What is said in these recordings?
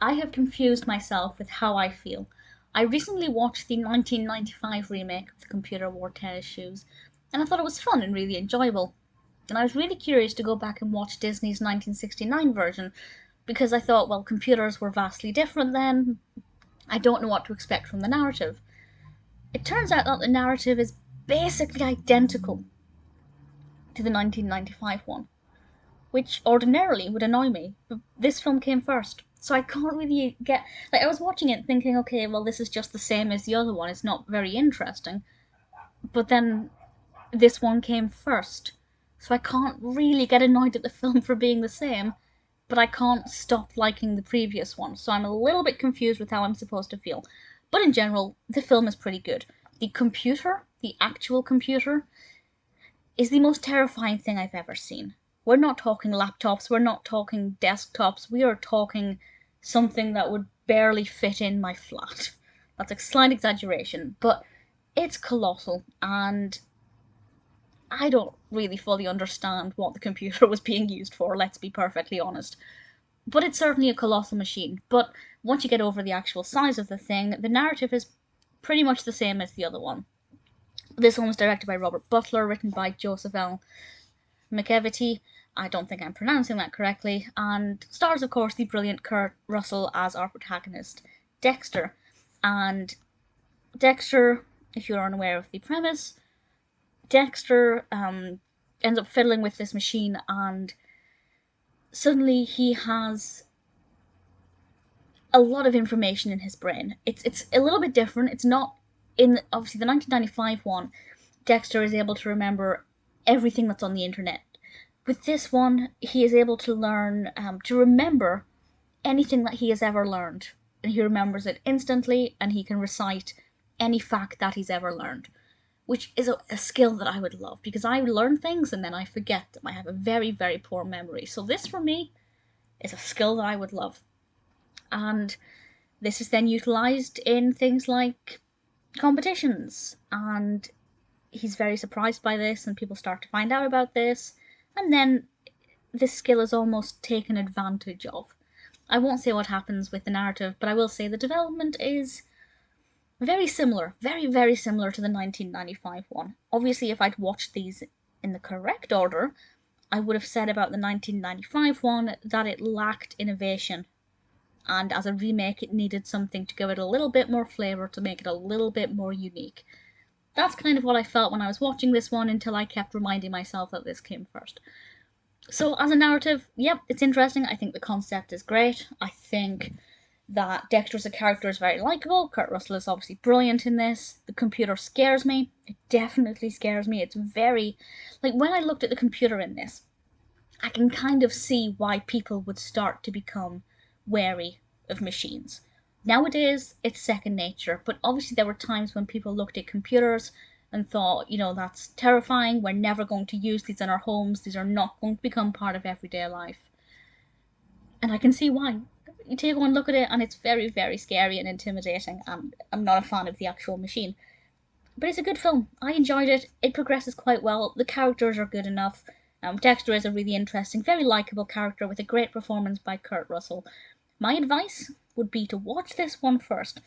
I have confused myself with how I feel. I recently watched the 1995 remake of the Computer Wore Tennis Shoes, and I thought it was fun and really enjoyable. And I was really curious to go back and watch Disney's 1969 version, because I thought, well, computers were vastly different then. I don't know what to expect from the narrative. It turns out that the narrative is basically identical to the 1995 one, which ordinarily would annoy me, but this film came first. So I can't really get... Like, I was watching it thinking, okay, well, this is just the same as the other one. It's not very interesting. But then this one came first. So I can't really get annoyed at the film for being the same, but I can't stop liking the previous one. So I'm a little bit confused with how I'm supposed to feel. But in general, the film is pretty good. The computer, the actual computer, is the most terrifying thing I've ever seen. We're not talking laptops, we're not talking desktops, we are talking something that would barely fit in my flat. That's a slight exaggeration, but it's colossal, and I don't really fully understand what the computer was being used for, let's be perfectly honest. But it's certainly a colossal machine. But once you get over the actual size of the thing, the narrative is pretty much the same as the other one. This one was directed by Robert Butler, written by Joseph L. McGreevey, I don't think I'm pronouncing that correctly, and stars, of course, the brilliant Kurt Russell as our protagonist, Dexter. And Dexter, if you're unaware of the premise, Dexter ends up fiddling with this machine, and suddenly he has a lot of information in his brain. It's a little bit different. It's not in, obviously, the 1995 one, Dexter is able to remember everything that's on the internet. With this one, he is able to learn, to remember anything that he has ever learned. And he remembers it instantly, and he can recite any fact that he's ever learned. Which is a skill that I would love, because I learn things and then I forget them. I have a very, very poor memory. So this, for me, is a skill that I would love. And this is then utilised in things like competitions, and he's very surprised by this, and people start to find out about this, and then this skill is almost taken advantage of. I won't say what happens with the narrative, but I will say the development is very similar, very, very similar to the 1995 one. Obviously, if I'd watched these in the correct order, I would have said about the 1995 one that it lacked innovation, and as a remake it needed something to give it a little bit more flavour, to make it a little bit more unique. That's kind of what I felt when I was watching this one, until I kept reminding myself that this came first. So as a narrative, yep, it's interesting. I think the concept is great. I think that Dexter as a character is very likeable. Kurt Russell is obviously brilliant in this. The computer scares me. It definitely scares me. It's very... Like, when I looked at the computer in this, I can kind of see why people would start to become wary of machines. Nowadays, it's second nature, but obviously there were times when people looked at computers and thought, you know, that's terrifying, we're never going to use these in our homes, these are not going to become part of everyday life. And I can see why. You take one look at it and it's very, very scary and intimidating, and I'm not a fan of the actual machine. But it's a good film. I enjoyed it. It progresses quite well. The characters are good enough. Dexter is a really interesting, very likeable character with a great performance by Kurt Russell. My advice would be to watch this one first.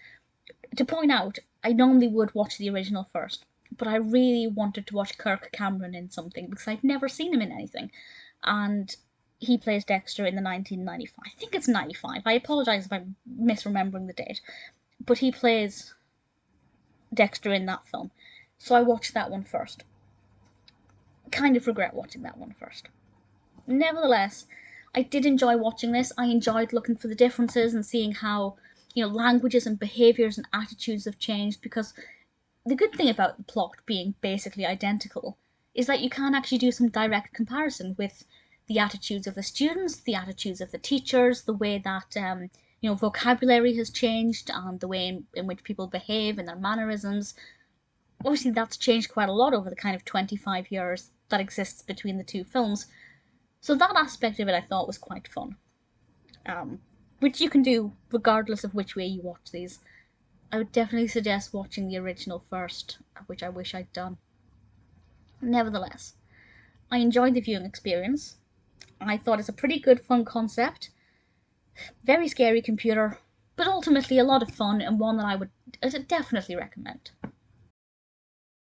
To point out, I normally would watch the original first, but I really wanted to watch Kirk Cameron in something because I'd never seen him in anything. And he plays Dexter in the 1995. I think it's 95. I apologise if I'm misremembering the date. But he plays Dexter in that film. So I watched that one first. Kind of regret watching that one first. Nevertheless, I did enjoy watching this. I enjoyed looking for the differences and seeing how, you know, languages and behaviours and attitudes have changed, because the good thing about the plot being basically identical is that you can actually do some direct comparison with the attitudes of the students, the attitudes of the teachers, the way that, you know, vocabulary has changed, and the way in which people behave and their mannerisms. Obviously, that's changed quite a lot over the kind of 25 years that exists between the two films. So that aspect of it I thought was quite fun. Which you can do regardless of which way you watch these. I would definitely suggest watching the original first, which I wish I'd done. Nevertheless, I enjoyed the viewing experience. I thought it's a pretty good fun concept. Very scary computer, but ultimately a lot of fun and one that I would definitely recommend.